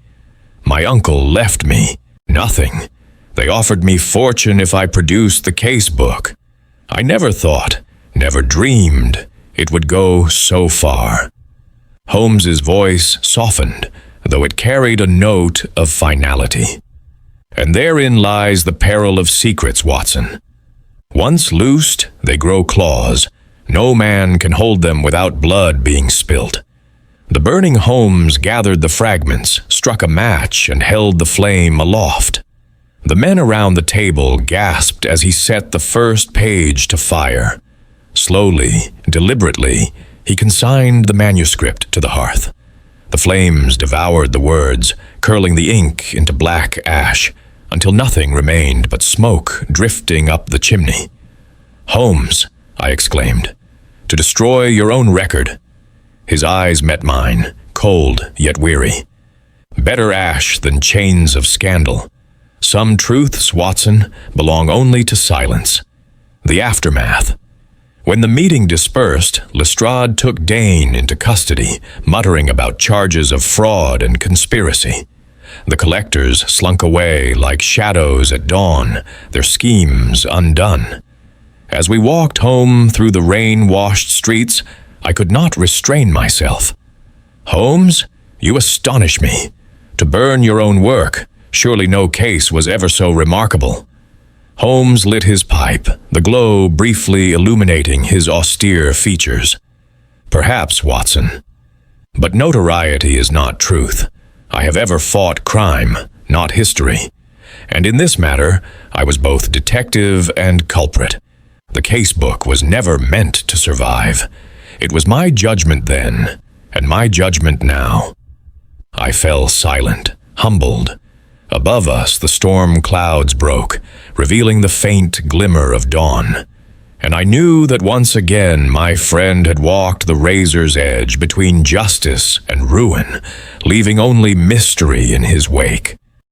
My uncle left me nothing. They offered me fortune if I produced the case book. I never thought, never dreamed, it would go so far." Holmes's voice softened, though it carried a note of finality. "And therein lies the peril of secrets, Watson. Once loosed, they grow claws. No man can hold them without blood being spilt." The burning Holmes gathered the fragments, struck a match, and held the flame aloft. The men around the table gasped as he set the first page to fire. Slowly, deliberately, he consigned the manuscript to the hearth. The flames devoured the words, curling the ink into black ash, until nothing remained but smoke drifting up the chimney. "Holmes," I exclaimed, "to destroy your own record." His eyes met mine, cold yet weary. "Better ash than chains of scandal. Some truths, Watson, belong only to silence." The aftermath. When the meeting dispersed, Lestrade took Dane into custody, muttering about charges of fraud and conspiracy. The collectors slunk away like shadows at dawn, their schemes undone. As we walked home through the rain-washed streets, I could not restrain myself. "Holmes, you astonish me. To burn your own work, surely no case was ever so remarkable." Holmes lit his pipe, the glow briefly illuminating his austere features. "Perhaps, Watson. But notoriety is not truth. I have ever fought crime, not history. And in this matter, I was both detective and culprit. The case book was never meant to survive. It was my judgment then, and my judgment now." I fell silent, humbled. Above us, the storm clouds broke, revealing the faint glimmer of dawn. And I knew that once again my friend had walked the razor's edge between justice and ruin, leaving only mystery in his wake.